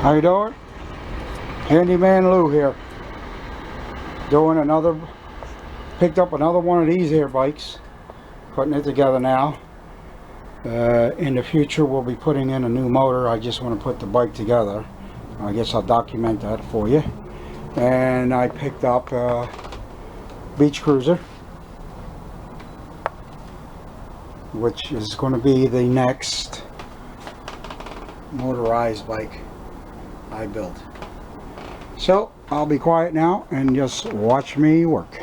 How you doing? Handyman Lou here. Doing another, picked up another one of these here bikes. Putting it together now. In the future we'll be putting in a new motor. I just want to put the bike together. I guess I'll document that for you. And I picked up a beach cruiser, which is going to be the next motorized bike I built. So I'll be quiet now and just watch me work.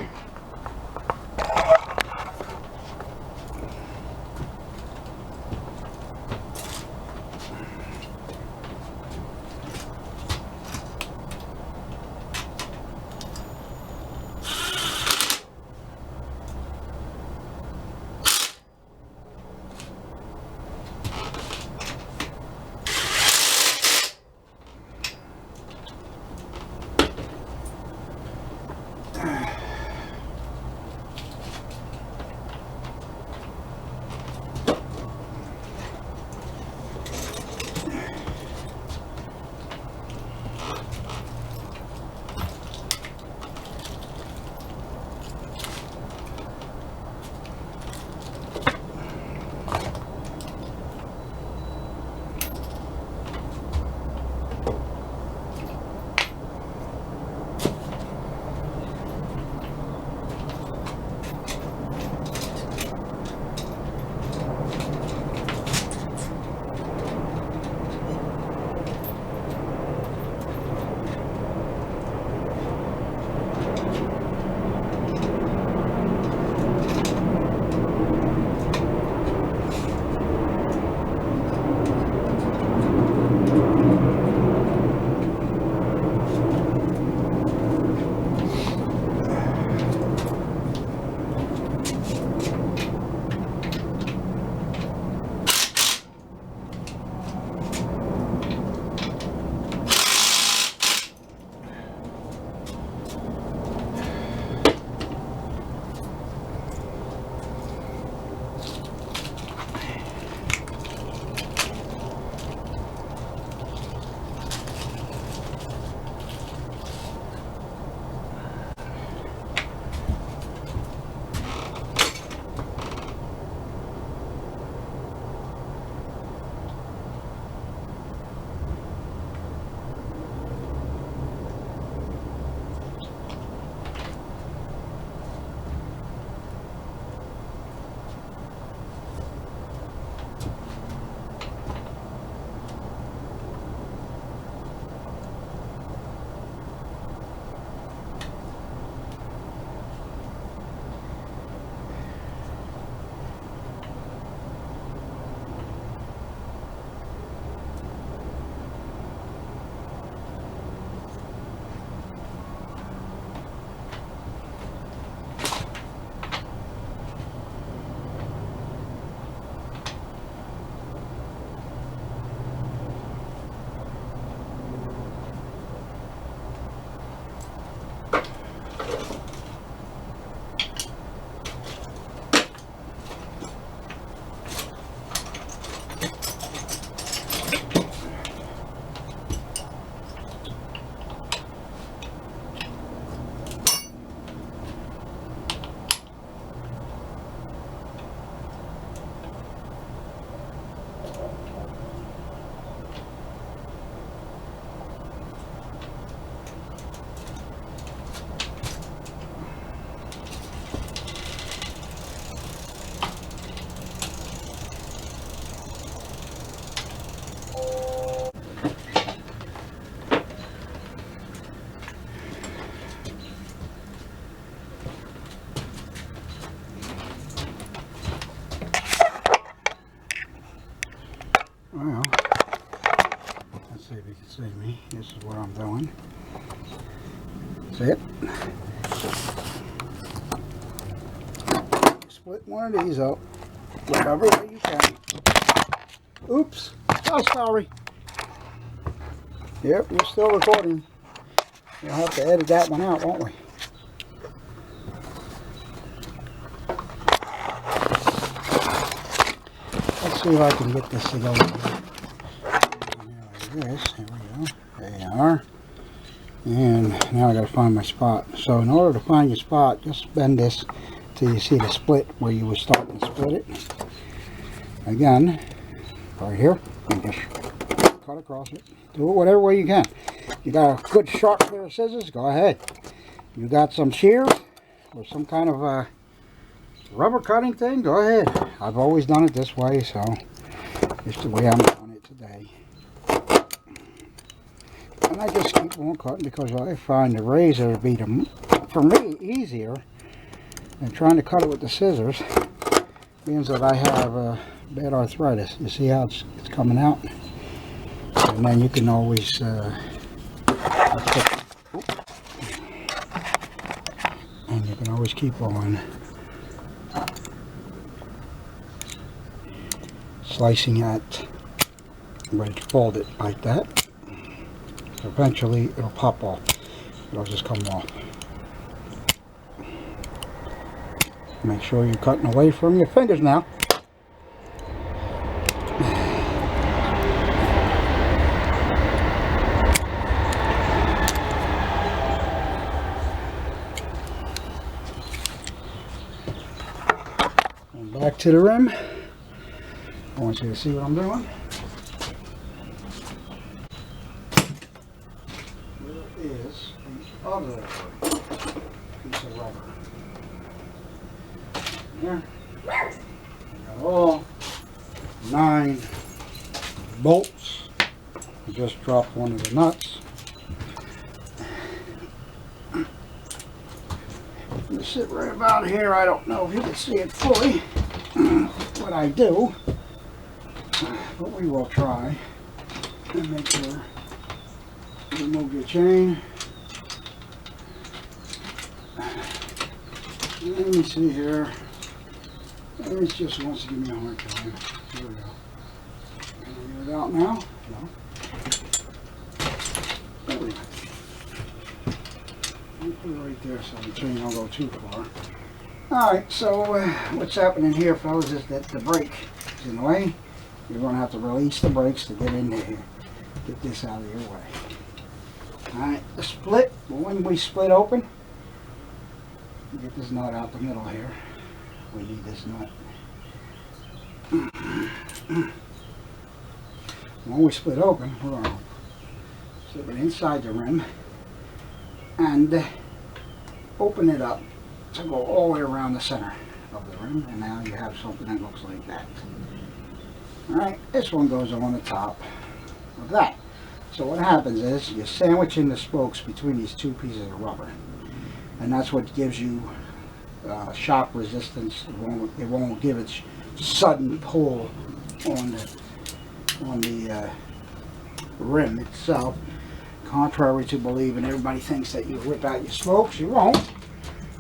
Well, let's see if you can see me. This is what I'm doing. See it? Split one of these up, whatever way you can. Oops, so sorry. Yep, we're still recording. We'll have to edit that one out, won't we? Let's see if I can get this to go. There we go. this. Here we go. There you are. And now I got to find my spot. So in order to find your spot, just bend this till you see the split where you were starting to split it. Again, right here, and just cut across it. Do it whatever way you can. You got a good sharp pair of scissors, go ahead. You got some shears or some kind of rubber cutting thing, go ahead. I've always done it this way, so it's the way I'm doing it today. And I just keep on cutting because I find the razor to be, for me, easier than trying to cut it with the scissors. Means that I have bad arthritis. You see how it's coming out? And then you can always and you can always keep on slicing it where you fold it like that. So eventually it'll pop off. It'll just come off. Make sure you're cutting away from your fingers now. And back to the rim. I want you to see what I'm doing. There is the other piece of rubber. Here. I got all 9 bolts. I just dropped one of the nuts. They sit right about here. I don't know if you can see it fully, what I do, but we will try and make sure you remove your chain. Let me see here. It just wants to give me a hard time. Here we go. Can I get it out now? No. There we go. I'll put it right there so the chain don't go too far. Alright, so what's happening here, fellas, is that the brake is in the way. You're going to have to release the brakes to get in there. Get this out of your way. Alright, the split, when we split open, get this nut out the middle here. We need this nut. When we split open, we're going to slip it inside the rim and open it up to go all the way around the center of the rim, and now you have something that looks like that. Alright, this one goes on the top of that. So what happens is you're sandwiching the spokes between these 2 pieces of rubber, and that's what gives you shock resistance. It won't give it sudden pull on the rim itself. Contrary to believing, everybody thinks that you rip out your spokes. You won't.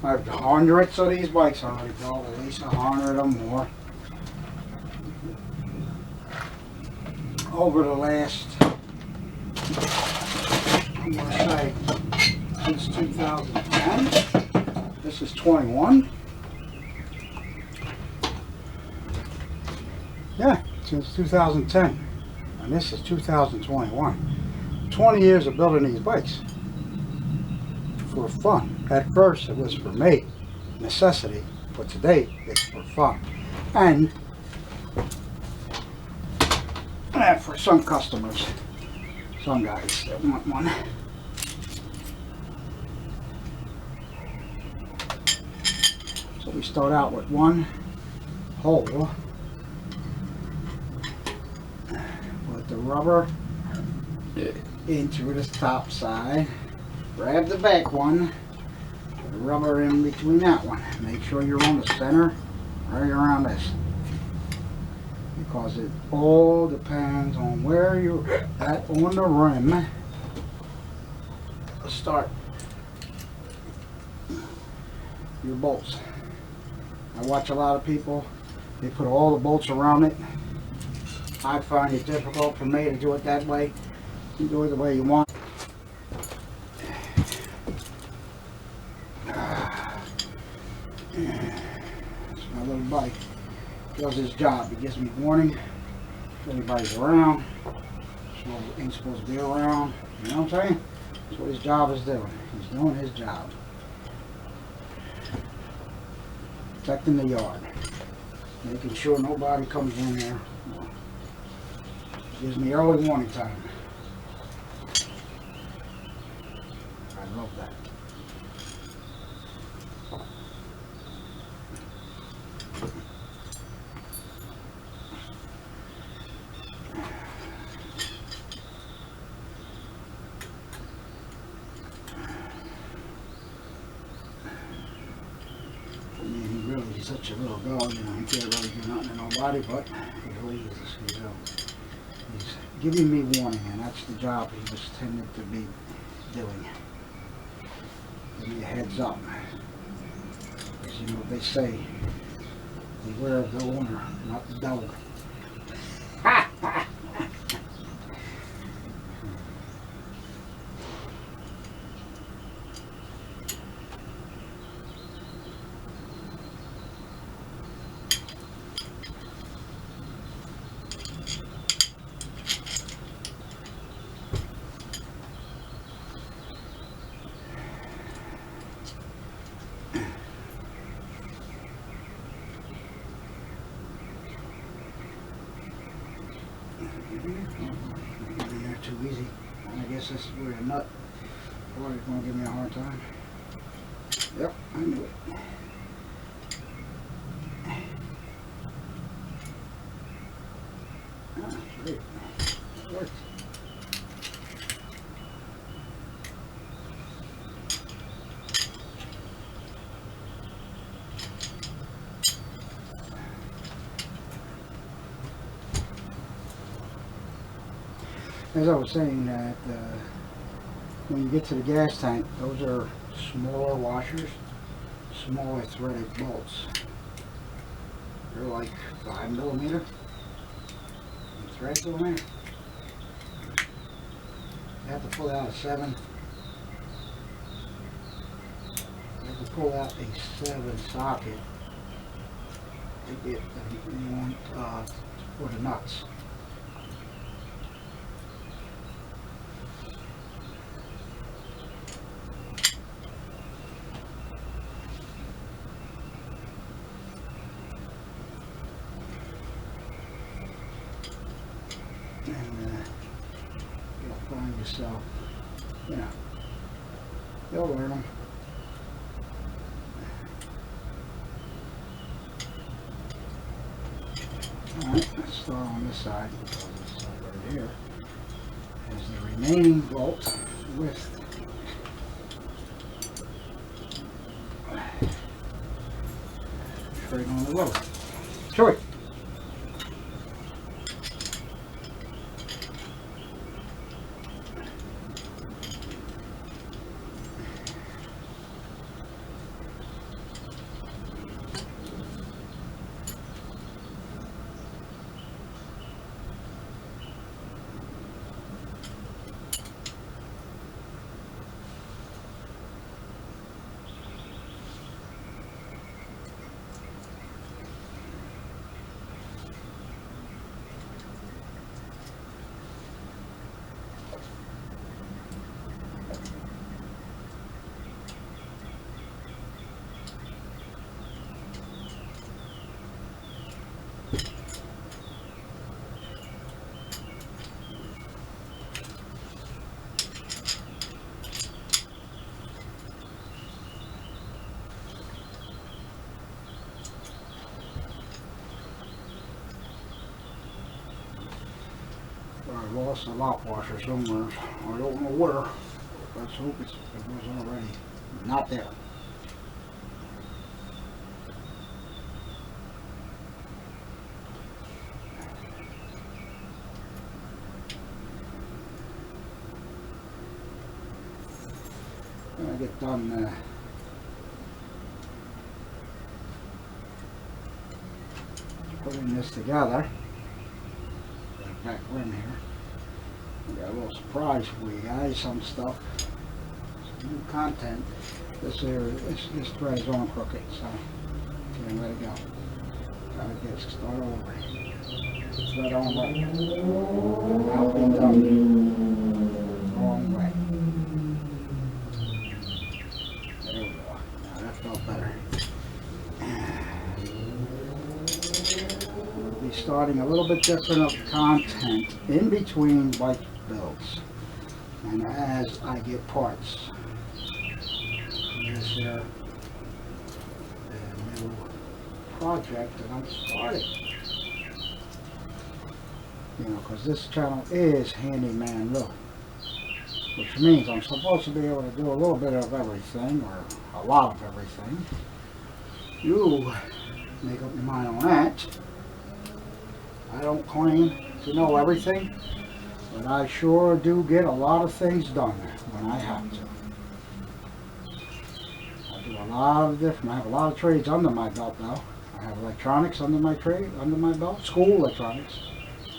I have hundreds of these bikes already built, at least 100 or more. Over the last, I'm going to say, since 2010. This is 21. Yeah, since 2010. And this is 2021. 20 years of building these bikes for fun. At first it was for me, necessity, but today it's for fun. And for some customers, some guys that want one. So we start out with one hole with the rubber into the top side. Grab the back one, put the rubber in between that one. Make sure you're on the center, right around this. Because it all depends on where you're at on the rim. Start your bolts. I watch a lot of people, they put all the bolts around it. I find it difficult for me to do it that way. You do it the way you want. It's my little bike. Does his job. It gives me warning if anybody's around. ain't supposed to be around. You know what I'm saying? That's what his job is doing. He's doing his job. Protecting the yard. Making sure nobody comes in there. Gives me early warning time. I love that. He's such a little dog, you know, he can't really do nothing to nobody, but he leaves. He's giving me warning, and that's the job he was tended to be doing. Give me a heads up. Because you know what they say, beware of the owner, not the dog. They're too easy. I guess this is where a nut boy is going to give me a hard time. Yep, I knew it. Ah, great. It worked. As I was saying, that when you get to the gas tank, those are smaller washers, smaller threaded bolts. They're like 5mm threads on there. You have to pull out a 7. You have to pull out a 7 socket to get the one for the nuts. And you'll find yourself, you know, you'll learn them. Alright, let's start on this side, because this side right here has the remaining bolt with straight on the road. Show it. I lost a lock washer somewhere. I don't know where. Let's hope it was already not there. When I get done putting this together, back rim here, I got a little surprise for you guys, some stuff, some new content. This thread is on crooked, so can't let it go. Gotta get start over. It's right on right. Now be done. Wrong way. There we go. Now that felt better. We'll be starting a little bit different of content in between bike builds. And as I get parts. This here. New project that I'm starting. You know, because this channel is Handyman Lou, which means I'm supposed to be able to do a little bit of everything, or a lot of everything. You make up your mind on that. I don't claim to know everything, but I sure do get a lot of things done when I have to. I have a lot of trades under my belt though. I have electronics under my belt, school electronics,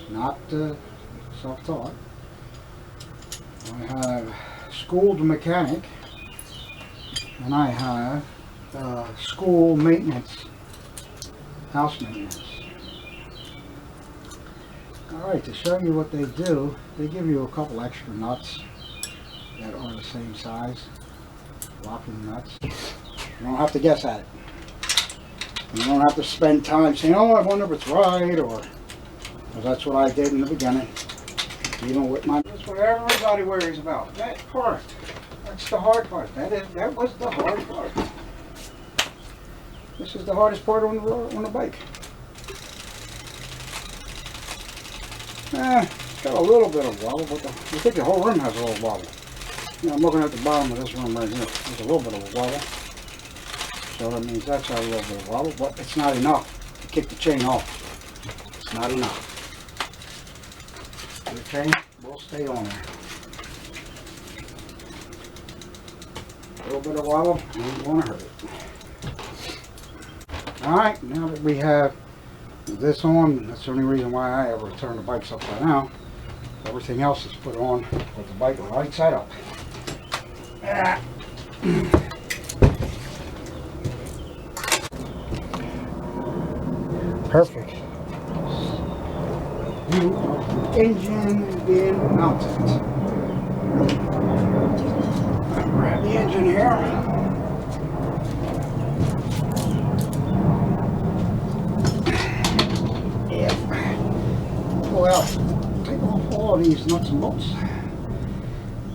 not self-taught. I have schooled mechanic, and I have school maintenance, house maintenance. Alright, to show you what they do, they give you a couple extra nuts that are the same size, locking nuts. You don't have to guess at it. You don't have to spend time saying, oh, I wonder if it's right, or that's what I did in the beginning. Even with my, that's what everybody worries about. That part. That's the hard part. That was the hard part. This is the hardest part on the bike. It's got a little bit of wobble, but I think the whole rim has a little wobble. I'm looking at the bottom of this rim right here. There's a little bit of a wobble. So that means that's got a little bit of wobble, but it's not enough to kick the chain off. It's not enough. The chain will stay on there. A little bit of wobble, ain't gonna hurt it. Alright, now that we have this on, that's the only reason why I ever turn the bikes upside down. Everything else is put on with the bike right side up. Perfect view of the engine being mounted. Grab the engine here. Yep. Pull out, take off all of these nuts and bolts.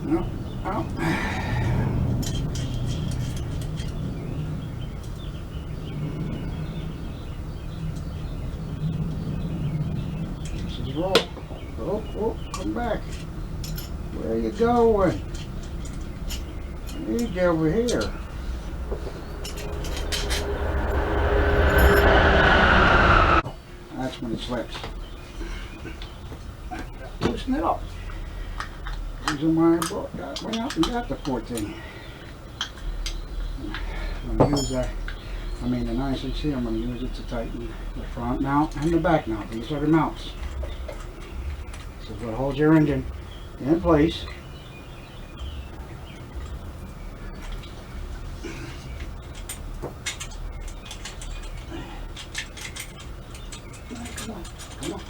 No, out. Roll. Oh, come back. Where are you going? I need you over here. That's when it slips. Loosen it up. Reason why I went out and got the 14. I'm going to use that. The 960. I'm going to use it to tighten the front mount and the back mount. These are the mounts. This is what holds your engine in place. Come on.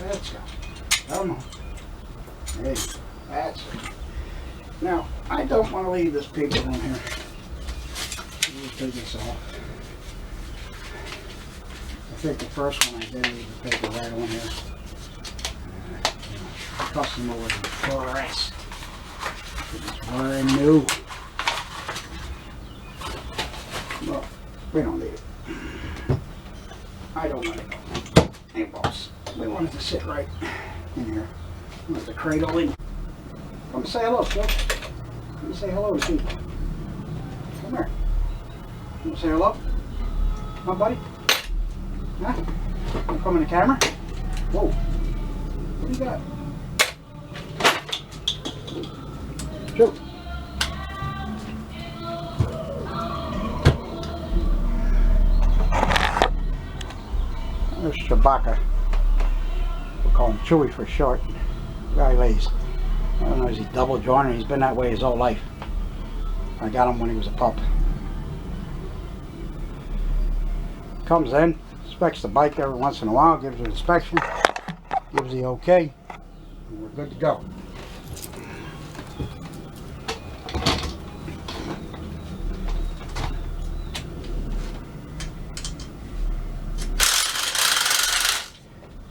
Let's go. Come on. Hey, that's it. Now, I don't want to leave this paper on here. We'll take this off. I think the first one I did leave the paper right on here. Customer was impressed. It was brand new. Well, we don't need it. I don't want it. Hey, boss. We want it to sit right in here. We want the cradle in. Come say hello, Phil. Come say hello to people. Come here. You want to say hello? Huh, buddy? Huh? You come in the camera? Whoa. What do you got? Shoot. There's Chewbacca. We call him Chewy for short. The guy lays. I don't know, is he double jointed? He's been that way his whole life. I got him when he was a pup. Comes in, inspects the bike every once in a while, gives you an inspection, gives the okay, and we're good to go.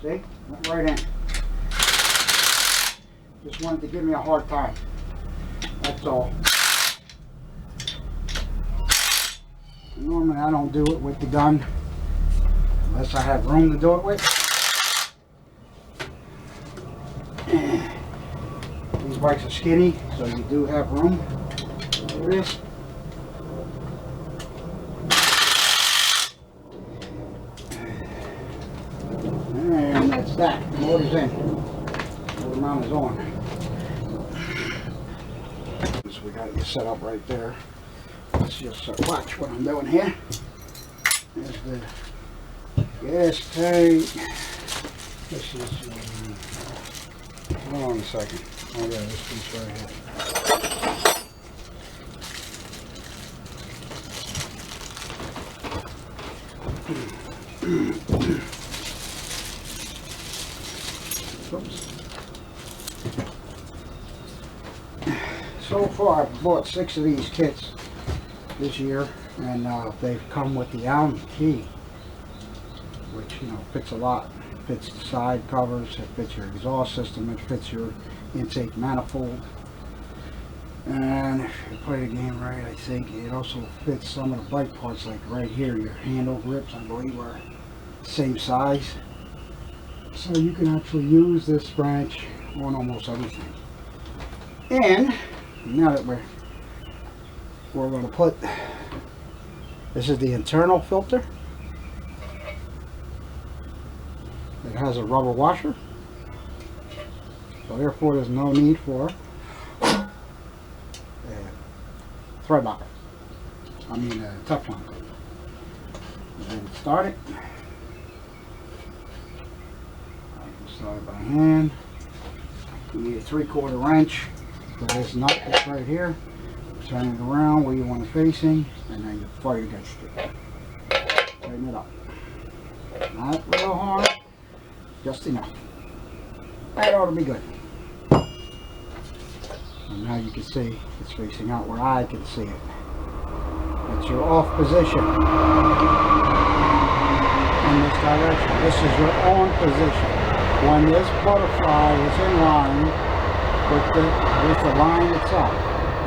See? Went right in. Just wanted to give me a hard time. That's all. Normally I don't do it with the gun unless I have room to do it with. These bikes are skinny, so you do have room. There it is. And that's that. The motor's in. The motor mount is on. So we got it set up right there. Let's just watch what I'm doing here. There's the gas tank. This is, hold on a second. Oh yeah, this piece right here. Oops. So far I've bought 6 of these kits this year, and they've come with the Allen key, which, you know, fits a lot. It fits the side covers, it fits your exhaust system, it fits your intake manifold, and if you play the game right, I think it also fits some of the bike parts, like right here, your handle grips, I believe, are the same size, so you can actually use this branch on almost everything. And now that we're going to put, this is the internal filter. It has a rubber washer, so therefore there's no need for a thread locker. I mean a Teflon. And then start it. I can start it by hand. You need a 3/4 wrench for this nut that's right here. Turn it around where you want it facing, and then you fight against it. Tighten it up. Not real hard, just enough. That ought to be good. And now you can see it's facing out where I can see it. That's your off position in this direction. This is your on position. When this butterfly is in line with the line itself,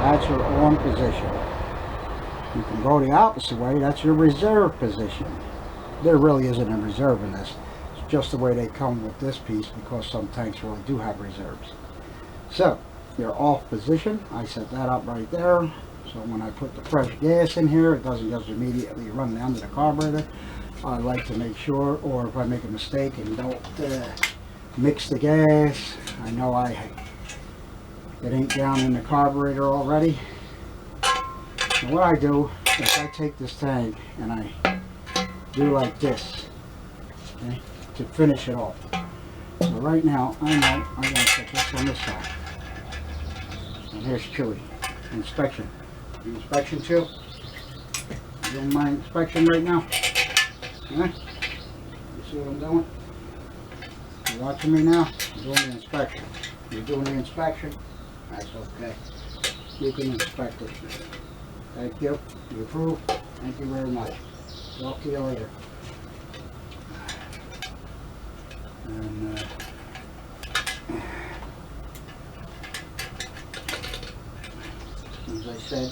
that's your on position. You can go the opposite way, that's your reserve position. There really isn't a reserve in this. It's just the way they come with this piece, because some tanks really do have reserves. So, your off position, I set that up right there. So when I put the fresh gas in here, it doesn't just immediately run down to the carburetor. I like to make sure, or if I make a mistake and don't mix the gas, I know it ain't down in the carburetor already. So what I do is I take this tank and I do like this, okay, to finish it off. So right now I know I'm going to put this on this side. And here's Chewy. Inspection. Inspection too. You doing my inspection right now? Huh? You see what I'm doing? You watching me now? I'm doing the inspection. You're doing the inspection? That's okay. You can inspect it. Thank you. You approve? Thank you very much. Talk to you later. And as I said,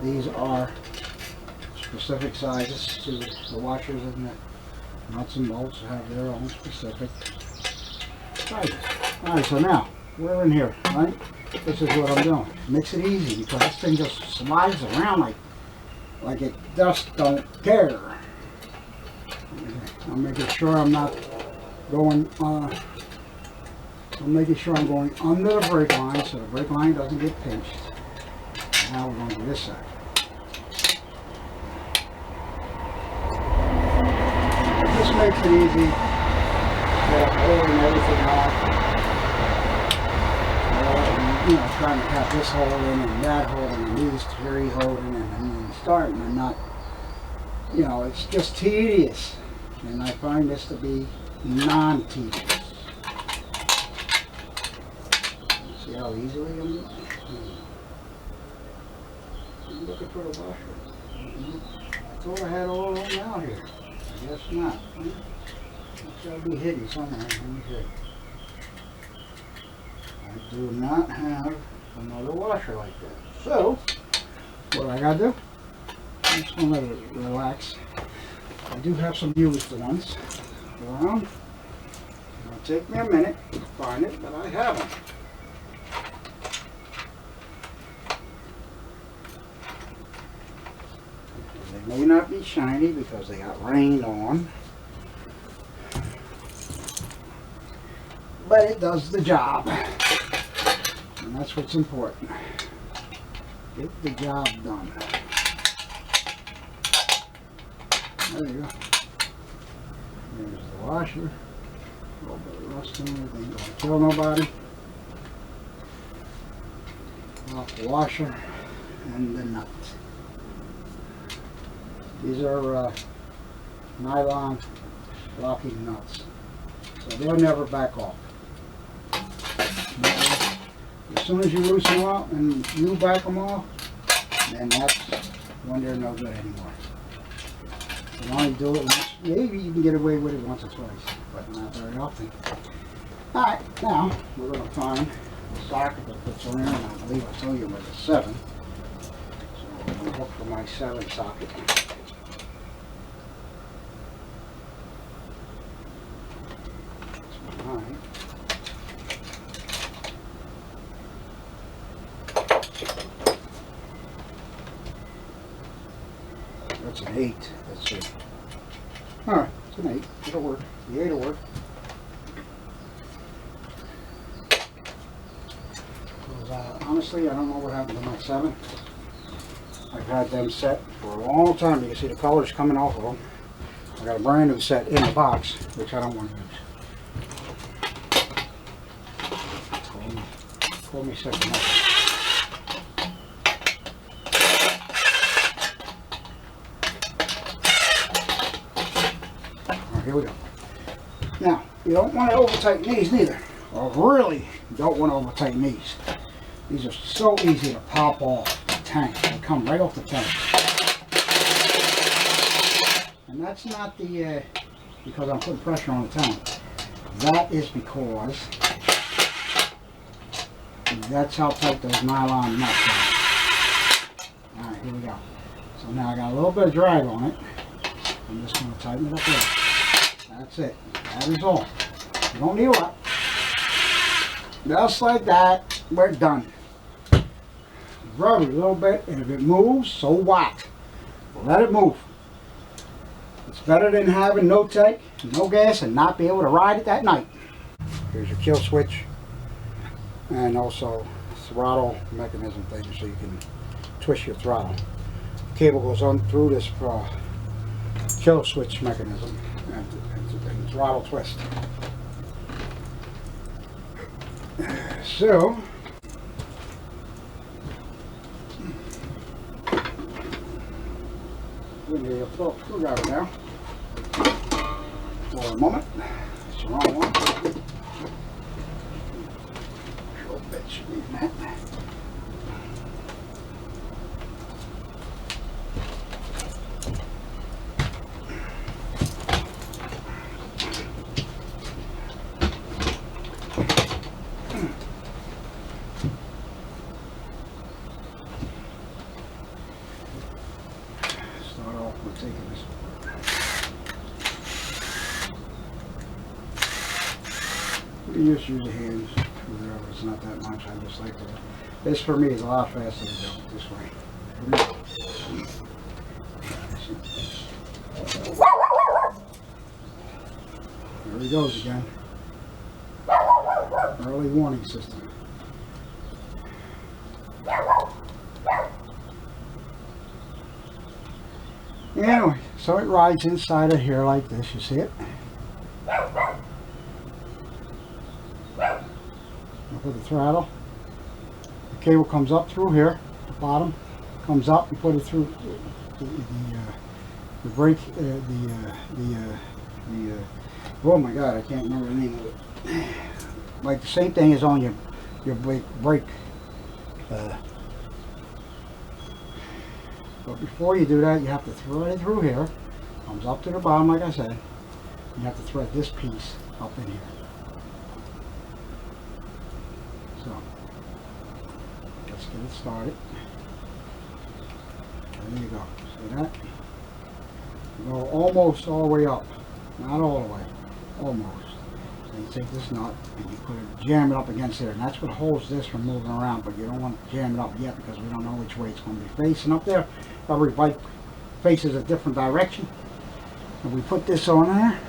these are specific sizes to the washers, and the nuts and bolts have their own specific sizes. Alright, so now we're in here, right? This is what I'm doing. Makes it easy because this thing just slides around like it just don't care. I'm making sure I'm not going I'm making sure I'm going under the brake line so the brake line doesn't get pinched. Now we're going to this side. This makes it easy. Get holding everything off. You know, trying to have this holding and that holding and these three holding and then starting and not, you know, it's just tedious. And I find this to be non-tedious. See how easily I'm looking for the washer. I thought I had all of them out here. I guess not. It's got to be hidden somewhere. Let me see. I do not have another washer like that. So, what I gotta do, I'm just gonna let it relax. I do have some used ones around. It'll take me a minute to find it, but I have them. They may not be shiny because they got rained on, but it does the job, and that's what's important. Get the job done. There you go. There's the washer. A little bit of rust in it. Ain't gonna kill nobody. Off the washer and the nut. These are nylon locking nuts, so they'll never back off. As soon as you loosen them up and you back them off, then that's when they're no good anymore. You only do it once. Maybe you can get away with it once or twice, but not very often. Alright, now we're going to find the socket that puts on there, and I believe I told you it was a 7. So I'm going to look for my 7 socket. Alright. That's an 8. That's it. Alright, it's an 8. It'll work. The 8 will work. Honestly, I don't know what happened to my 7. I've had them set for a long time. You can see the colors coming off of them. I got a brand new set in the box, which I don't want to use. Call me second up. Here we go. Now, you don't want to over tighten these neither. Or really don't want to over tighten these. These are so easy to pop off the tank. They come right off the tank. And that's not the because I'm putting pressure on the tank. That is because that's how tight those nylon nuts are. Alright, here we go. So now I got a little bit of drag on it. I'm just going to tighten it up there. That's it. That is all. You don't need a lot. Just like that, we're done. Rub it a little bit, and if it moves, so what? Let it move. It's better than having no tank, no gas, and not be able to ride it that night. Here's your kill switch, and also throttle mechanism thing so you can twist your throttle. The cable goes on through this kill switch mechanism and throttle twist. So we're going to throw a screwdriver now for a moment. That's the wrong one. Sure bet you need that. You just use your hands. It's not that much. I just like to. This for me is a lot faster to go this way. There he goes again. Early warning system. Anyway, so it rides inside of here like this. You see it? With the throttle, the cable comes up through here, the bottom comes up, you put it through the brake, the Oh my God, I can't remember the name of it. Like the same thing as on your brake. But before you do that, you have to thread it through here. Comes up to the bottom, like I said. You have to thread this piece up in here. So, let's get it started. There you go. See that? You go almost all the way up. Not all the way. Almost. And you take this nut and you put it, jam it up against there. And that's what holds this from moving around. But you don't want to jam it up yet because we don't know which way it's going to be facing up there. Every bike faces a different direction. And we put this on there.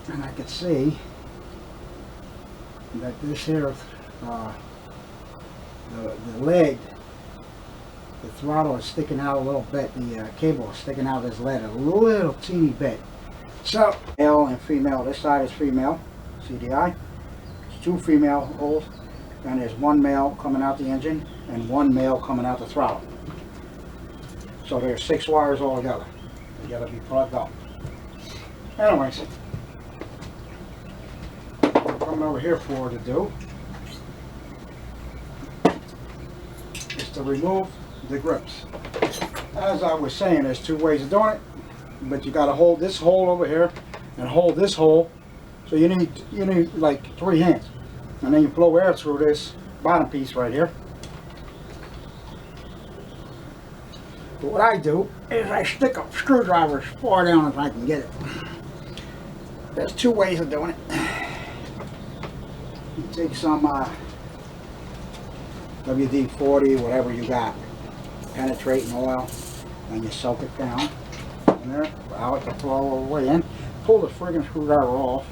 And I can see that this here, the leg, the throttle is sticking out a little bit, the cable is sticking out of this lead a little teeny bit. So, male and female, this side is female, CDI. There's 2 female holes, and there's 1 male coming out the engine, and 1 male coming out the throttle. So there's 6 wires all together. They gotta be plugged up. Anyways, what I'm coming over here for to do is to remove the grips. As I was saying, there's 2 ways of doing it, but you got to hold this hole over here and hold this hole. So you need like 3 hands, and then you blow air through this bottom piece right here. But what I do is I stick a screwdriver as far down as I can get it. There's 2 ways of doing it. You take some WD-40, whatever you got, penetrating oil, and you soak it down in there, allow it to flow all the way in. Pull the friggin' screwdriver off,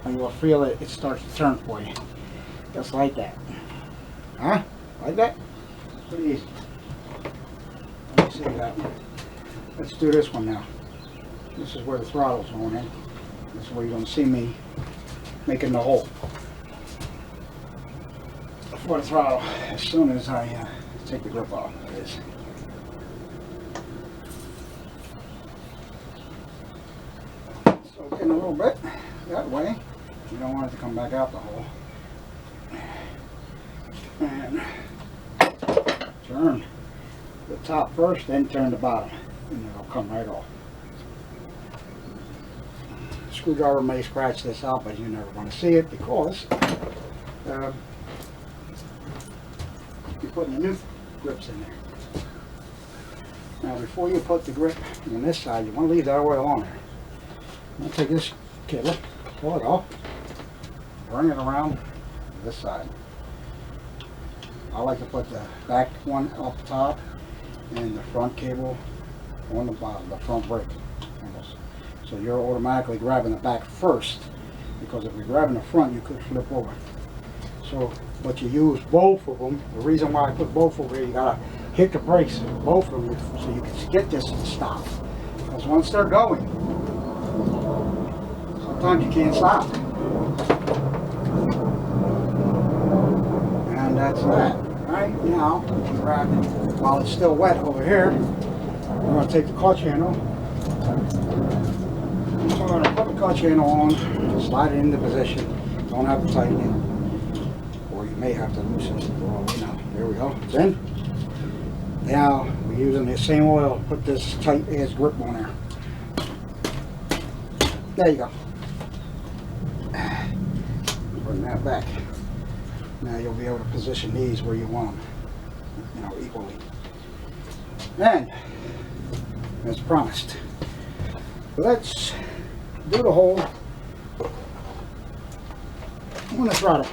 and you'll feel it starts to turn for you. Just like that. Huh? Like that? Pretty easy. Let me see that one. Let's do this one now. This is where the throttle's going in. This is where you're going to see me making the hole for the throttle as soon as I take the grip off. There it is. Soak in a little bit that way. You don't want it to come back out the hole. And turn the top first, then turn the bottom, and it'll come right off. The screwdriver may scratch this out, but you're never going to see it because you're putting the new grips in there. Now, before you put the grip on this side, you want to leave that oil on there. I'm going to take this cable, pull it off, bring it around this side. I like to put the back one up top and the front cable on the bottom, the front brake handles. So you're automatically grabbing the back first, because if you're grabbing the front, you could flip over. So, but you use both of them. The reason why I put both over here, you gotta hit the brakes, both of them, so you can get this to stop. Because once they're going, sometimes you can't stop. And that's that. Right now, you grab it while it's still wet over here. I'm going to take the clutch handle. So I'm going to put the clutch handle on, slide it into position. Don't have to tighten it, or you may have to loosen it for all we know. There we go. It's in. Now we're using the same oil to put this tight ass grip on there. There you go. Bring that back. Now you'll be able to position these where you want them, equally. And, as promised, let's do the hole on the throttle.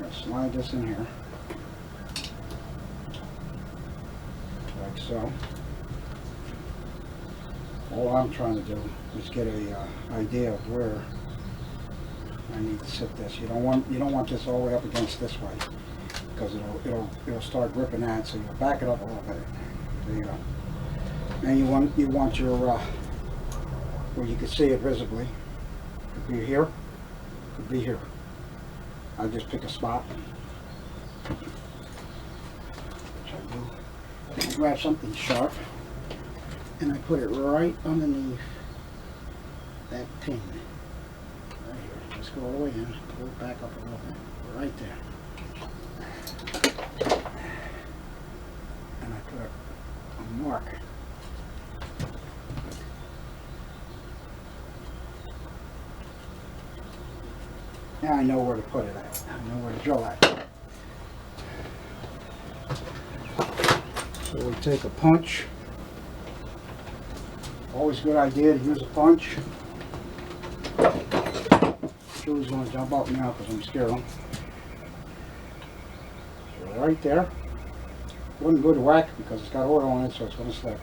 Let's slide this in here, like so. All I'm trying to do is get a idea of where I need to sit this. You don't want this all the way up against this way, because it'll start gripping that. So you'll back it up a little bit. There you go. And you want your where you can see it visibly. Could be here, could be here. I'll just pick a spot. I grab something sharp and I put it right underneath that pin. Right here. Just go all the way in, pull it back up a little bit. Right there. And I put a mark. Now I know where to put it at. I know where to drill at. So we take a punch. Always a good idea to use a punch. Julie's going to jump up now because I'm scared of him. So right there. Wouldn't go to whack because it's got oil on it, so it's going to slip.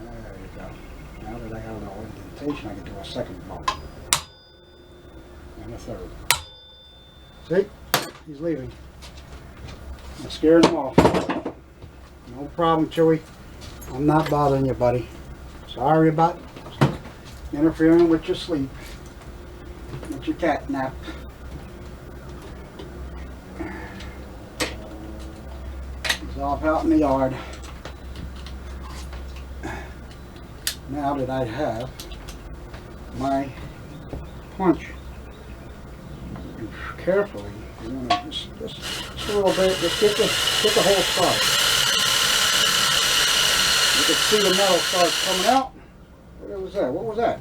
There you go. Now that I have a little indentation, I can do a second bump. And a third. See? He's leaving. I'm scaring him off. No problem, Chewy. I'm not bothering you, buddy. Sorry about interfering with your sleep. With your cat nap. He's off out in the yard. Now that I have my punch. Carefully, you want to just a little bit, just get the hole started. You can see the metal starts coming out. What was that? What was that?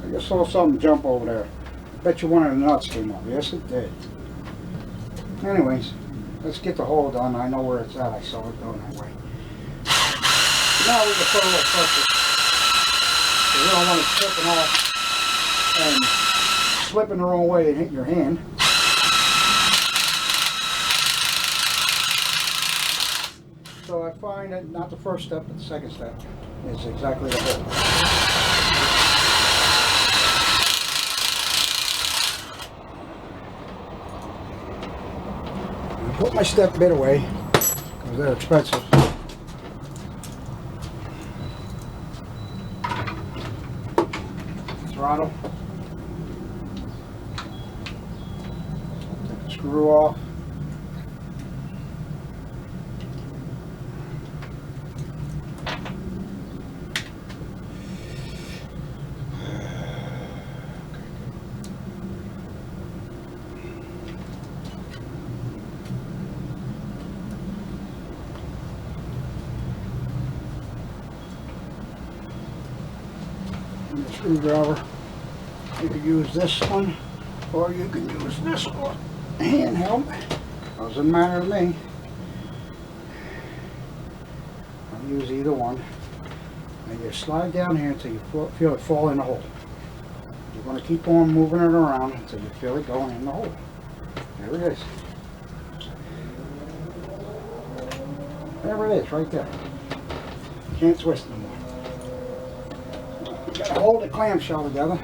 I just saw something jump over there. I bet you one of the nuts came up. Yes, it did. Anyways, let's get the hole done. I know where it's at. I saw it going that way. Now we can put a little pressure. So you don't want it slipping off and slipping the wrong way and hitting your hand. So I find that not the first step, but the second step is exactly the hole. I put my step bit away because they're expensive. Throttle. Take the screw off. And the screwdriver, you could use this one or you can use this one, handheld, doesn't matter to me. I'll use either one. And you slide down here until you feel it fall in the hole. You're going to keep on moving it around until you feel it going in the hole. There it is. There it is, right there. Can't twist no more. You gotta hold the clamshell together.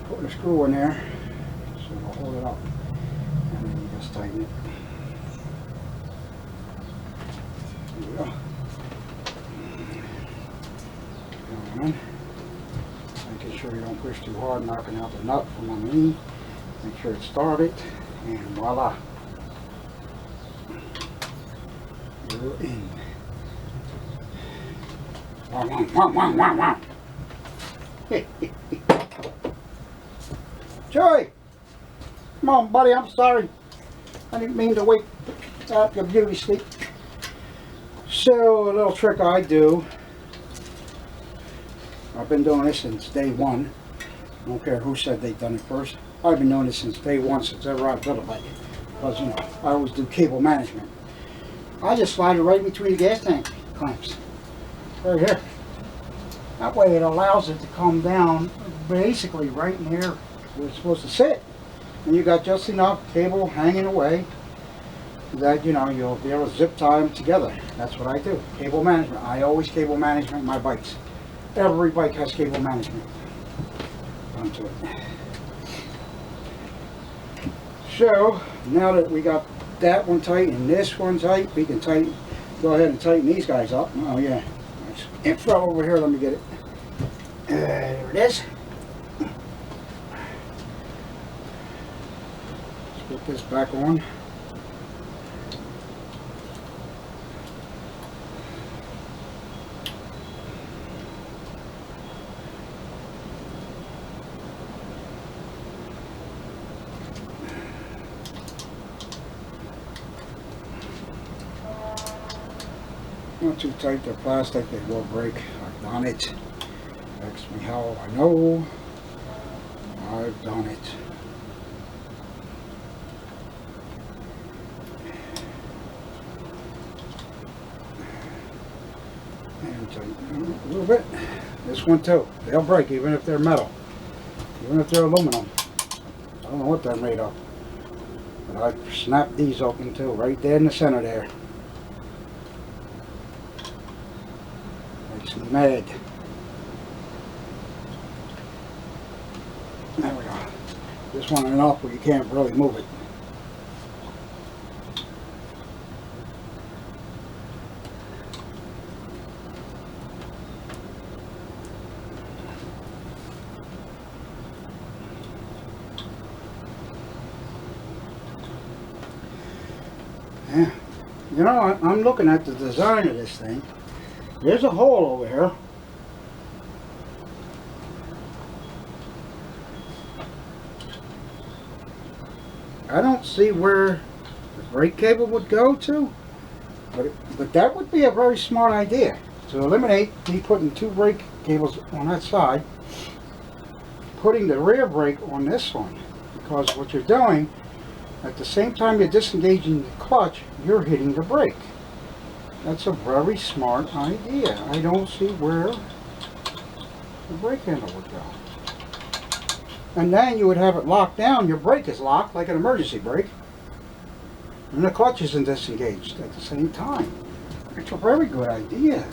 Put the screw in there so it'll hold it up. And then you just tighten it. There we go. Going in. Making sure you don't push too hard, knocking out the nut from underneath. Make sure it's started, and voila. You're in. Wow, wow, wow, wow, wow. Joey! Come on, buddy, I'm sorry. I didn't mean to wake up your beauty sleep. So, a little trick I do. I've been doing this since day one. I don't care who said they'd done it first. I've been doing this since day one, since ever I've built a bike. Because, you know, I always do cable management. I just slide it right between the gas tank clamps. Right here. That way it allows it to come down basically right in here where it's supposed to sit. And you got just enough cable hanging away that, you know, you'll be able to zip tie them together. That's what I do. Cable management. I always cable management my bikes. Every bike has cable management onto it. So now that we got that one tight and this one tight, we can go ahead and tighten these guys up. Oh yeah, it fell over here. Let me get it. There it is. Put this back on. Not too tight, they're plastic, they will break. I've done it. Ask me how I know. I've done it. And tighten a little bit. This one too. They'll break even if they're metal. Even if they're aluminum. I don't know what they're made of. But I've snapped these open too, right there in the center there. Makes me mad. There we go. This one enough where you can't really move it. Yeah. You know, I'm looking at the design of this thing. There's a hole over here. I don't see where the brake cable would go to, but that would be a very smart idea to eliminate me putting two brake cables on that side, putting the rear brake on this one, because what you're doing at the same time you're disengaging the clutch, you're hitting the brake. That's a very smart idea. I don't see where the brake handle would go. And then you would have it locked down. Your brake is locked like an emergency brake. And the clutch isn't disengaged at the same time. It's a very good idea.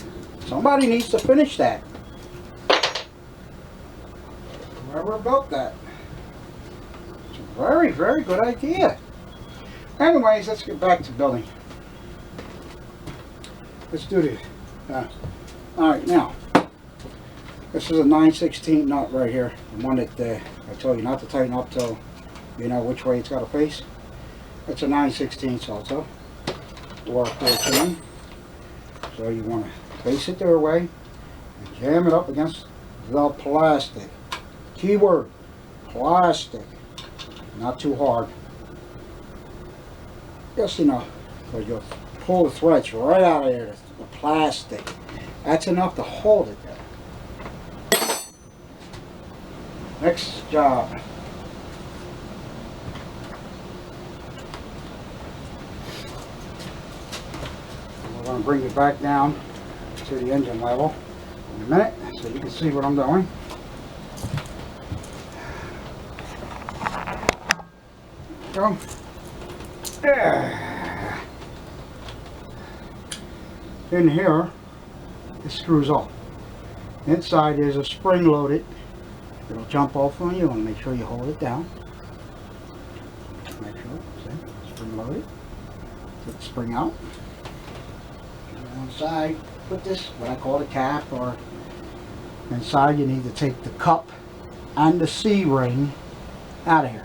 Somebody needs to finish that. Whoever built that. It's a very, very good idea. Anyways, let's get back to building. Let's do this. Alright, now, this is a 9/16 nut right here. The one that I told you not to tighten up till you know which way it's got to face. It's a 9/16 also, or 14. So you want to face it their way and jam it up against the plastic. Keyword, plastic. Not too hard. Just enough. So you'll pull the threads right out of there, the plastic. That's enough to hold it there. Next job. We're going to bring it back down to the engine level in a minute so you can see what I'm doing. Go. In here, it screws off. Inside is a spring loaded. It'll jump off on you. You want to make sure you hold it down. Make sure, see, spring loaded. Take the spring out. Inside, put this, what I call a cap, or inside you need to take the cup and the C-ring out of here.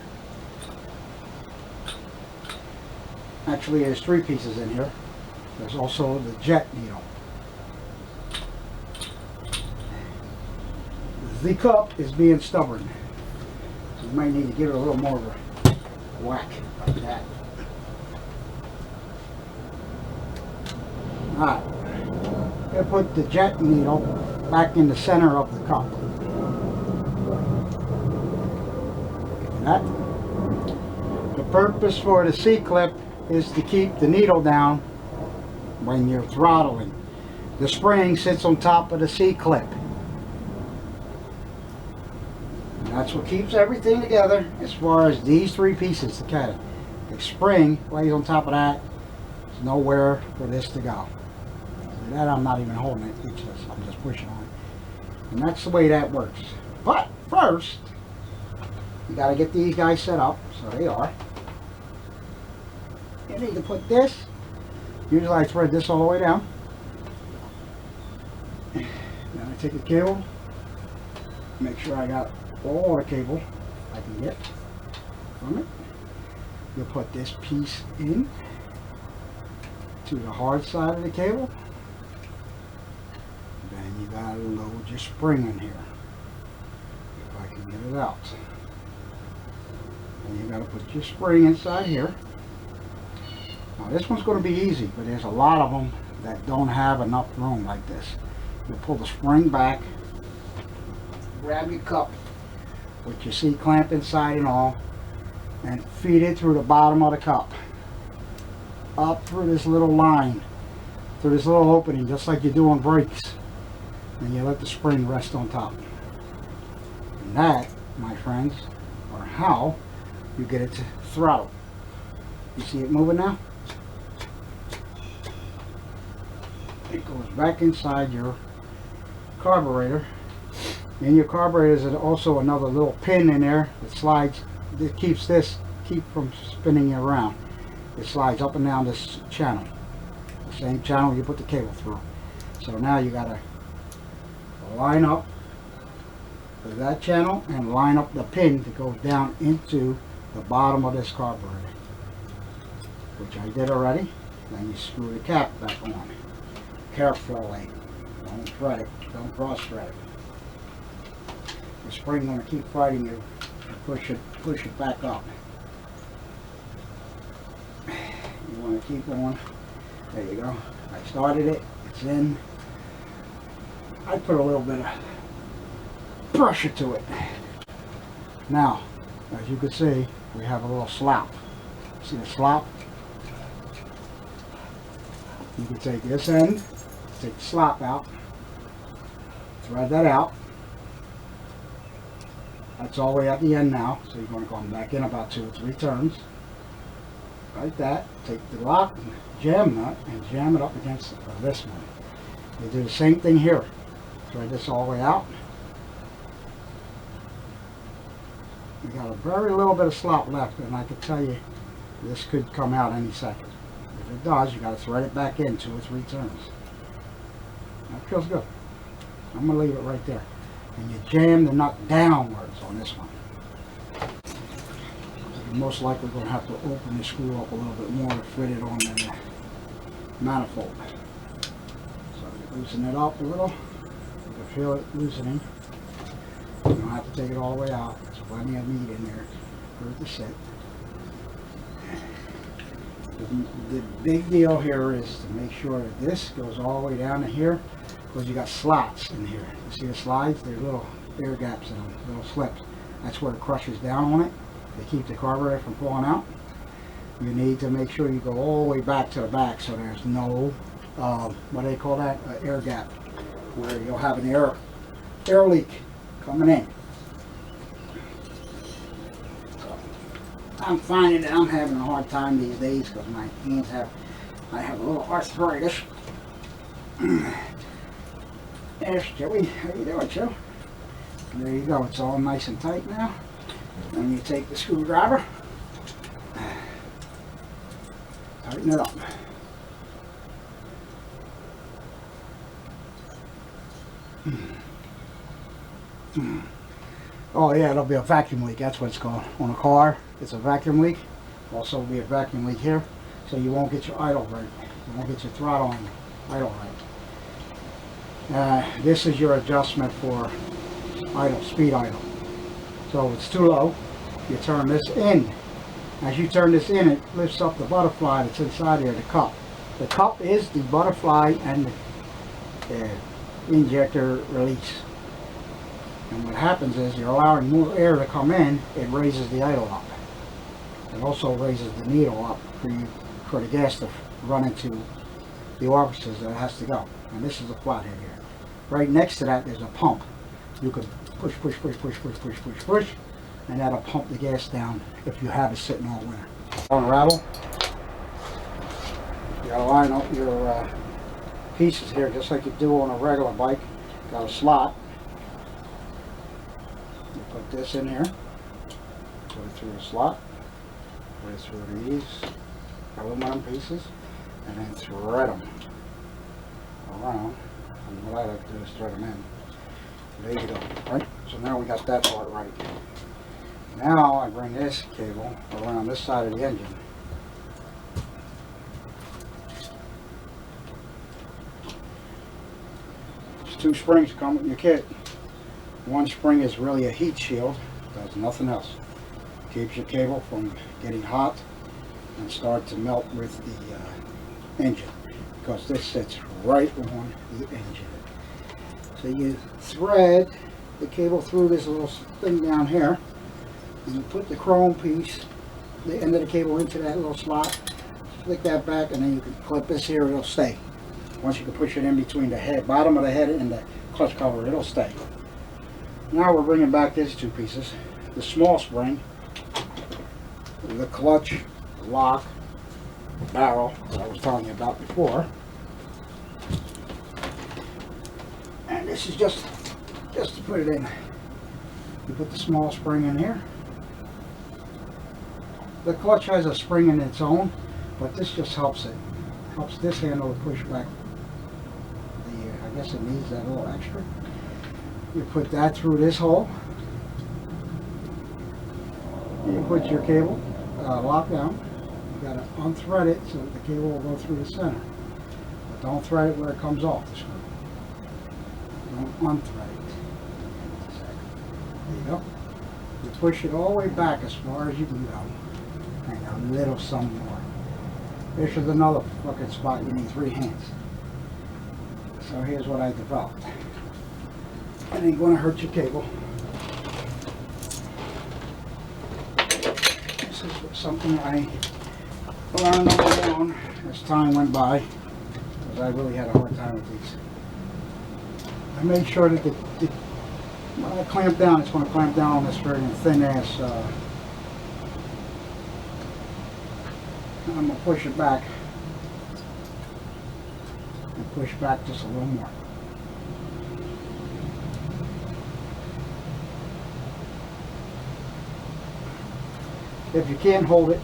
Actually, there's three pieces in here. There's also the jet needle. The cup is being stubborn. So you might need to give it a little more of a whack like that. Alright. I'll put the jet needle back in the center of the cup. That. The purpose for the C-clip is to keep the needle down when you're throttling. The spring sits on top of the C-clip. That's what keeps everything together as far as these three pieces together. The spring lays on top of that. There's nowhere for this to go. That I'm not even holding it. It's just, I'm just pushing on it. And that's the way that works. But first, you got to get these guys set up. So they are. You need to put this. Usually I thread this all the way down. Then I take the cable. Make sure I got all the cable I can get from it. you'll put this piece in to the hard side of the cable. Then you gotta load your spring in here. If I can get it out. And you gotta put your spring inside here. Now this one's gonna be easy, but there's a lot of them that don't have enough room like this. You pull the spring back, grab your cup with your C-clamp inside and all, and feed it through the bottom of the cup. Up through this little line, through this little opening, just like you do on brakes. And you let the spring rest on top. And that, my friends, are how you get it to throttle. You see it moving now? It goes back inside your carburetor. In your carburetor is also another little pin in there that slides, that keeps from spinning you around. It slides up and down this channel. The same channel you put the cable through. So now you gotta line up with that channel and line up the pin that goes down into the bottom of this carburetor, which I did already. Then you screw the cap back on. Carefully, don't thread it, don't cross thread it. The spring's going to keep fighting you and push it back up. You want to keep going. There you go. I started it, it's in. I put a little bit of pressure to it. Now, as you can see, we have a little slop. See the slop? You can take this end, take the slop out, thread that out. That's all the way at the end now, so you're going to go back in about 2 or 3 turns. Like that. Take the lock and jam nut and jam it up against this one. You do the same thing here. Thread this all the way out. You got a very little bit of slop left, and I can tell you this could come out any second. If it does, you got to thread it back in 2 or 3 turns. That feels good. I'm going to leave it right there. And you jam the nut downwards on this one. You're most likely going to have to open the screw up a little bit more to fit it on the manifold. So you loosen it up a little. You can feel it loosening. You don't have to take it all the way out. There's plenty of meat in there for it to sit. The big deal here is to make sure that this goes all the way down to here, because you got slots in here. You see the slides? They're little air gaps in them, little slips. That's where it crushes down on it. They keep the carburetor from falling out. You need to make sure you go all the way back to the back so there's no, what do they call that? Air gap, where you'll have an air leak coming in. I'm finding that I'm having a hard time these days because my hands I have a little arthritis. There's Joey. How you doing, Joe? There you go. It's all nice and tight now. Then you take the screwdriver, tighten it up. Oh yeah, it'll be a vacuum leak. That's what it's called. On a car, it's a vacuum leak. Also be a vacuum leak here, so you won't get your idle right. You won't get your throttle on idle right. This is your adjustment for idle, speed idle. So if it's too low, you turn this in. As you turn this in, it lifts up the butterfly that's inside here, the cup. The cup is the butterfly and the injector release. And what happens is you're allowing more air to come in, it raises the idle up. It also raises the needle up for the gas to run into the orifices that it has to go. And this is a flathead here. Right next to that there's a pump. You can push, push, push, push, push, push, push, push, and that'll pump the gas down if you have it sitting all winter. Unravel. You gotta line up your pieces here just like you do on a regular bike. Got a slot. You put this in here, put it through the slot, put it through these aluminum pieces, and then thread them around. And what I like to do is thread them in. There you go. Right? So now we got that part right. Now I bring this cable around this side of the engine. There's 2 springs come with your kit. One spring is really a heat shield, does nothing else. Keeps your cable from getting hot and start to melt with the engine, because this sits right on the engine. So you thread the cable through this little thing down here, and you put the chrome piece, the end of the cable, into that little slot, flick that back, and then you can clip this here, it'll stay. Once you can push it in between the head, bottom of the head and the clutch cover, it'll stay. Now we're bringing back these 2 pieces. The small spring, the clutch lock barrel that I was telling you about before. And this is just to put it in. You put the small spring in here. The clutch has a spring in its own, but this just helps it. Helps this handle to push back. I guess it needs that little extra. You put that through this hole. You put your cable lock down. You got to unthread it so that the cable will go through the center. But don't thread it where it comes off the screw. Don't unthread it. There you go. You push it all the way back as far as you can go. And a little some more. This is another fucking spot you need 3 hands. So here's what I developed. It ain't going to hurt your cable. This is something I learned on my own as time went by, because I really had a hard time with these. I made sure that when I clamp down, it's going to clamp down on this very thin ass. I'm going to push it back and push back just a little more. If you can't hold it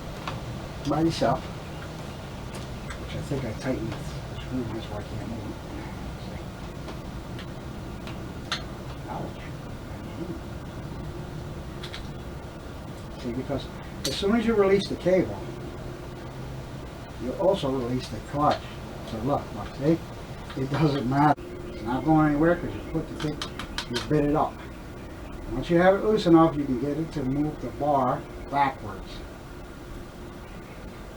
by yourself, which I think I tightened the screw, that's why I can't move it. Ouch. See, because as soon as you release the cable, you also release the clutch. So look, see? It doesn't matter. It's not going anywhere because you put the thing, you bit it up. Once you have it loose enough, you can get it to move the bar backwards.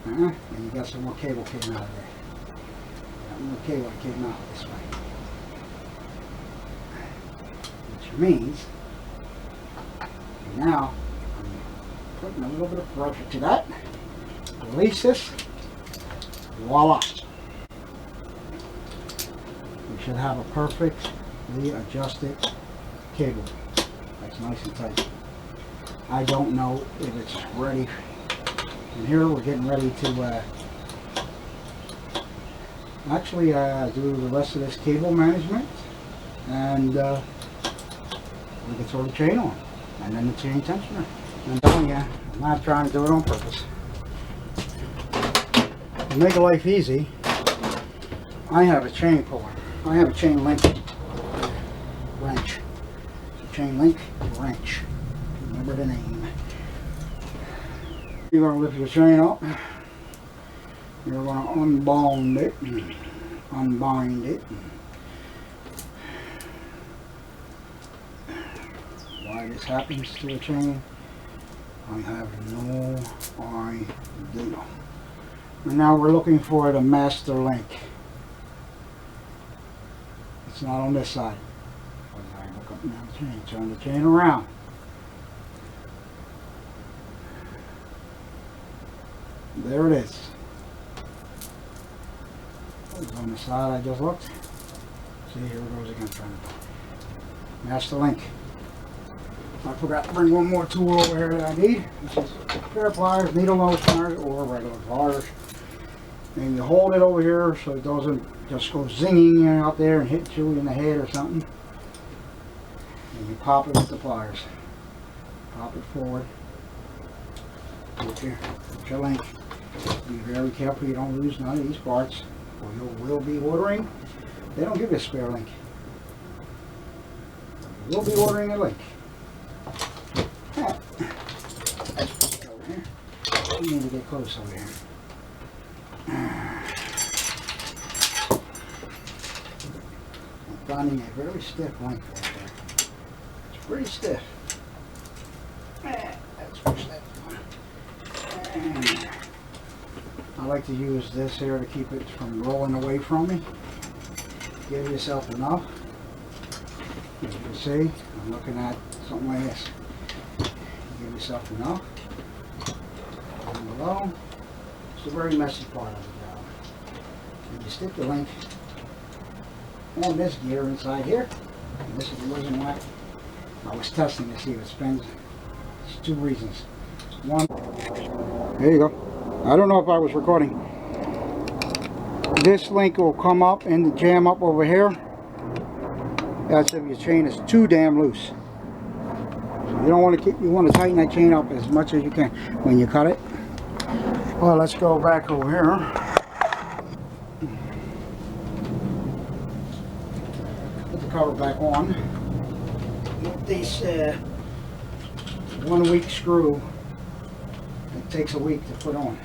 And you got some more cable came out of there. Got more cable that came out this way. Which means, now, I'm putting a little bit of pressure to that. Release this. Voila. We should have a perfectly adjusted cable. That's nice and tight. I don't know if it's ready. And here we're getting ready to actually do the rest of this cable management, and we can throw the chain on, and then the chain tensioner. I'm telling you, I'm not trying to do it on purpose. To make life easy, I have a chain puller. I have a chain link wrench. Chain link wrench. Remember the name. You're going to lift your chain up. You're going to unbind it. Unbind it. Why this happens to a chain, I have no idea. And now we're looking for the master link. It's not on this side. I look up and down the chain. Turn the chain around. There it is. It's on the side I just looked. See, here it goes again. Trying to master link. I forgot to bring one more tool over here that I need. This is a pair of pliers, needle nose pliers, or regular pliers. And you hold it over here so it doesn't just go zinging out there and hit you in the head or something. And you pop it with the pliers. Pop it forward. Put your link. Be very careful you don't lose none of these parts, or you will be ordering. They don't give you a spare link. You will be ordering a link. need to get close over here. I'm finding a very stiff link right there. It's pretty stiff. Let's push that one. I like to use this here to keep it from rolling away from me. Give yourself enough. As you can see, I'm looking at something like this. Give yourself enough. Down below. It's a very messy part of the job. And you stick the link on this gear inside here. And this wasn't what I was testing to see if it spins. There's two reasons. One, there you go. I don't know if I was recording. This link will come up and jam up over here. That's if your chain is too damn loose. So you don't want to keep. You want to tighten that chain up as much as you can when you cut it. Well, let's go back over here. Put the cover back on. With this 1 week screw, it takes a week to put on.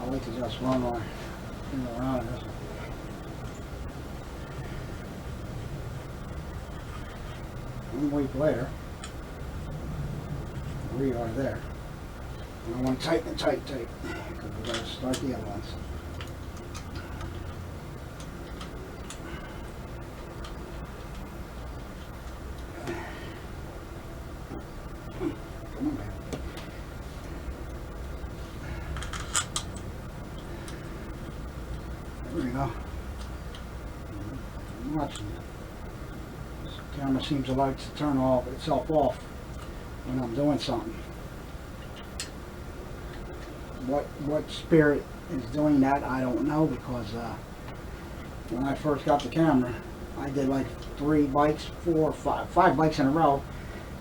I like to just run my finger around this. 1 week later, we are there. And I want to tighten it tight, because we're going to start the other ones. Come on, baby. There we go. I'm watching it. This camera seems to like to turn itself off when I'm doing something. What spirit is doing that, I don't know, because when I first got the camera, I did like 3 bikes, 4, 5 bikes in a row,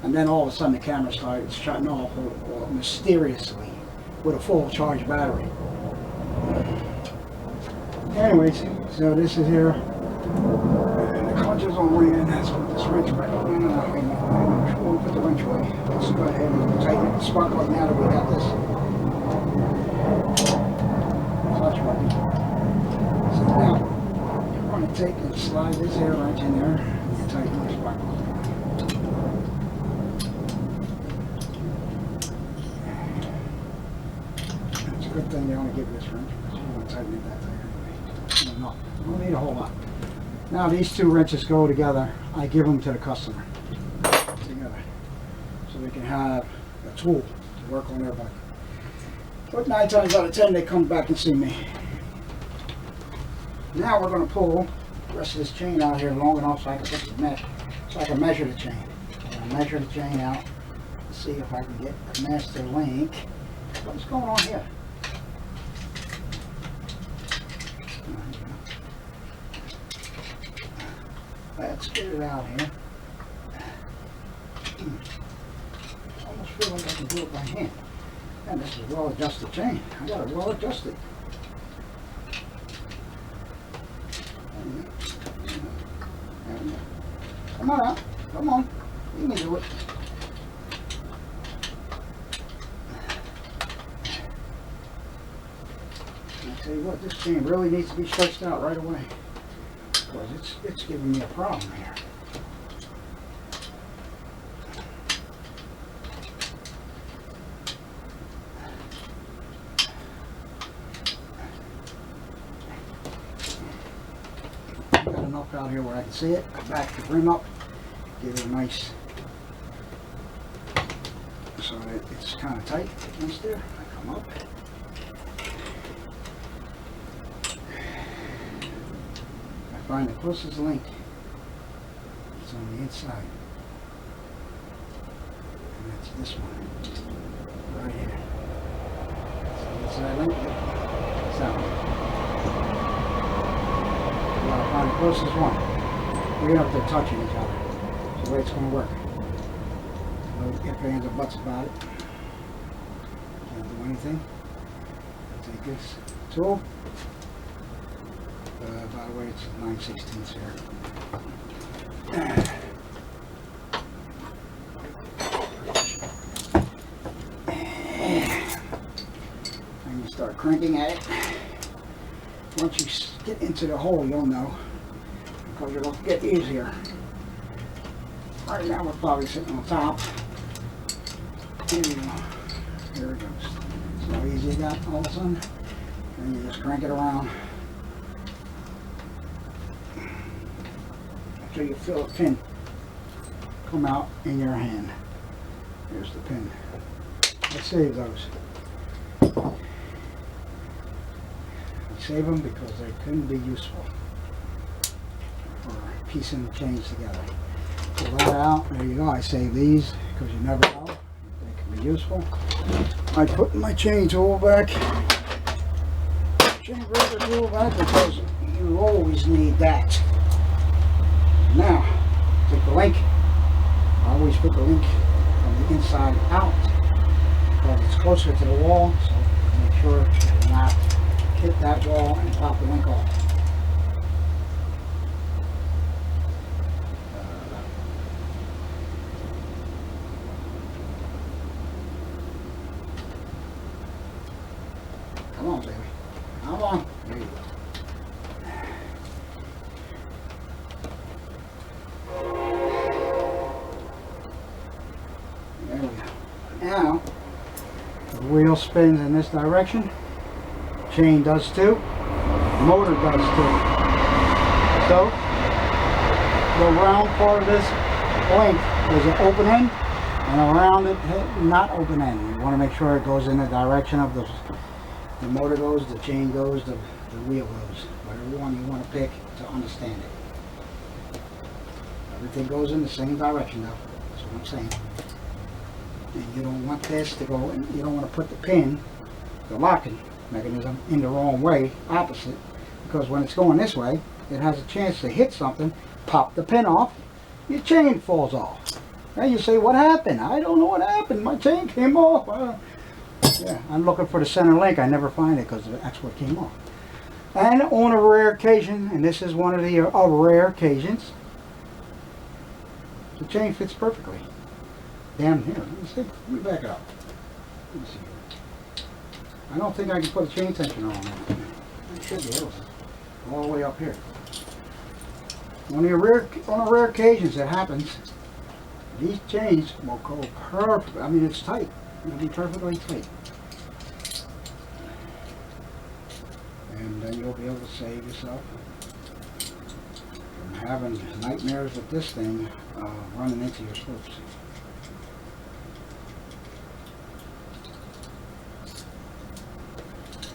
and then all of a sudden the camera started shutting off mysteriously with a full charged battery. Anyways, so this is here, and the clutch is on way in. Let's put this wrench back on. We'll put the wrench away. Let's go ahead and tighten the spark plug now that we got this clutch ready. So now, you're going to take and slide this air wrench in there and tighten the spark plug. It's a good thing they only give you this wrench, because you want to tighten it that tight anyway. No, we don't need a whole lot. Now these 2 wrenches go together. I give them to the customer together, so they can have a tool to work on their bike. But 9 times out of 10 they come back and see me. Now we're going to pull the rest of this chain out here long enough so I can put the mesh, so I can measure the chain. I'm going to measure the chain out, see if I can get a master link. What's going on here? Let's get it out here. I almost feel like I can do it by hand. And this is a well-adjusted chain. I got it well-adjusted. Come on out. Come on. You can do it. I tell you what, this chain really needs to be stretched out right away, because it's giving me a problem here. Got enough out here where I can see it. I back the rim up, give it a nice, so that it's kind of tight against there. I come up. Find the closest link. It's on the inside. And that's this one. Right here. It's the inside link. It's that one. You gotta find the closest one. We don't have to touching each other. That's the way it's going to work. No ifs, ands, or buts about it. Can't do anything. Take this tool. By the way, it's 9/16 here. cranking at it. Once you get into the hole, you'll know, because it'll get easier. Right now we're probably sitting on top. Here we go. Here it goes. See how easy that all of a sudden? And you just crank it around until you feel a pin come out in your hand. Here's the pin. I save those. I save them because they couldn't be useful for piecing the chains together. Pull that out. There you go. I save these because you never know. They can be useful. I put my chain tool back. Chain breaker tool back because you always need that. Now, take the link. I always put the link from the inside out because it's closer to the wall, so make sure you do not hit that wall and pop the link off. Come on, baby. Come on. There you go. There we go. Now, the wheel spins in this direction. Chain does too. The motor does too. So, the round part of this link is an open end, and around it, not open end. You want to make sure it goes in the direction of the motor goes, the chain goes, the wheel goes. Whatever one you want to pick to understand it. Everything goes in the same direction though. That's what I'm saying. And you don't want this to go in, you don't want to put the pin, the locking mechanism, in the wrong way, opposite. Because when it's going this way, it has a chance to hit something, pop the pin off, your chain falls off. And you say, what happened? I don't know what happened. My chain came off. Yeah, I'm looking for the center link. I never find it because that's what came off. And on a rare occasion, and this is one of the rare occasions, the chain fits perfectly. Down here, let me see. Let me back up. Let me see. I don't think I can put a chain tension on that. I should be able to. All the way up here. On a rare occasions it happens, these chains will go perfect. I mean, it's tight. It'll be perfectly tight. And then you'll be able to save yourself from having nightmares with this thing running into your slopes.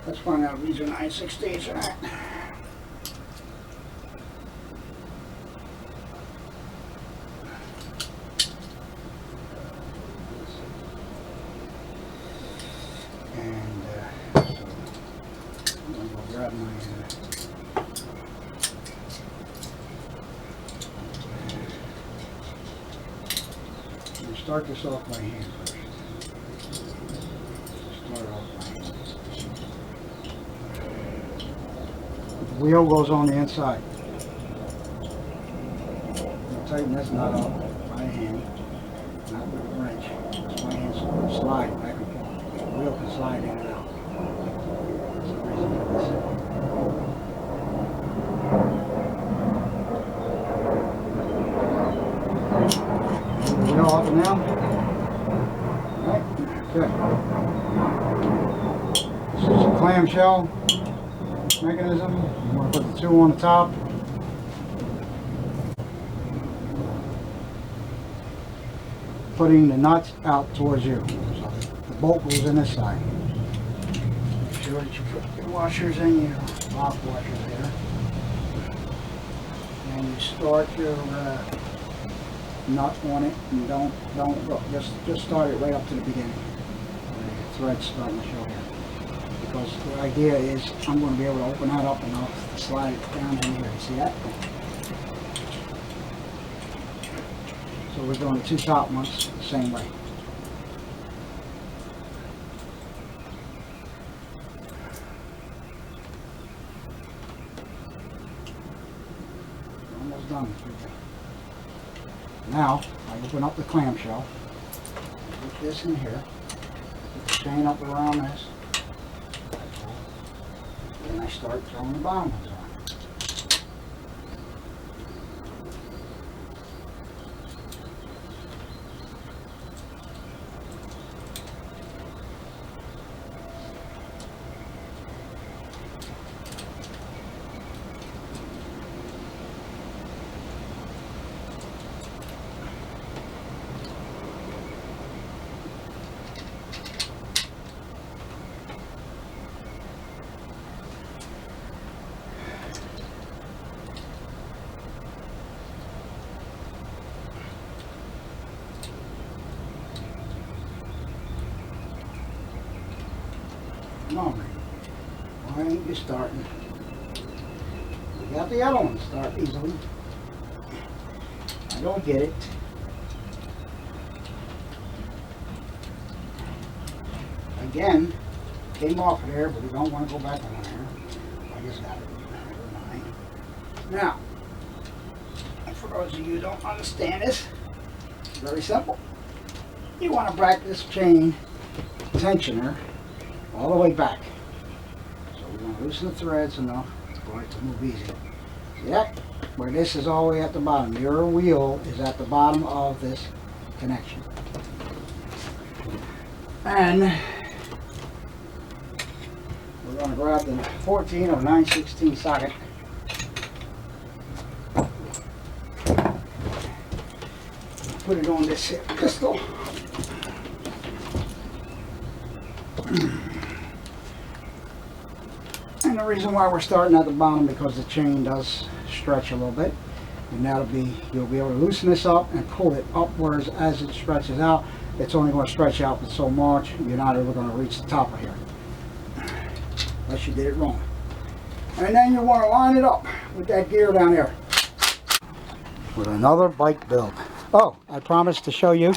Let's find out if these are 9/16 or not. And so I'm going to go grab my start this off by hand first. Start off by hand. The wheel goes on the inside. I'll tighten this nut up by hand, not with a wrench. This my hand slide back and forth. The wheel can slide in and out. That's the reason for this. The wheel up and down. Alright, okay. This is a clamshell mechanism. You want to put the two on the top. Putting the nuts out towards you. So the bolt goes in this side. Make sure that you put your washers in your lock washers there. And you start your nut on it, and don't look. Just start it right up to the beginning. The thread's starting to show here. Because the idea is I'm going to be able to open that up and I'll slide it down in here. You see that? So we're doing the two top ones the same way. Almost done. Now I open up the clamshell. Put this in here. Put the chain up around this. I start throwing the bottom ones on. Come on, man. Why ain't you starting? We got the other one start easily. I don't get it. Again, came off of there, but we don't want to go back on there. I just got it. Never mind. Now, for those of you who don't understand this, it's very simple. You want to back this chain tensioner all the way back. So we're going to loosen the threads enough for it to move easy. See that? Where this is all the way at the bottom. Your wheel is at the bottom of this connection. And we're going to grab the 14 or 9/16 socket. Put it on this here pistol. And the reason why we're starting at the bottom because the chain does stretch a little bit, and you'll be able to loosen this up and pull it upwards as it stretches out. It's only going to stretch out for so much. You're not ever going to reach the top of here unless you did it wrong. And then you want to line it up with that gear down there with another bike build. Oh, I promised to show you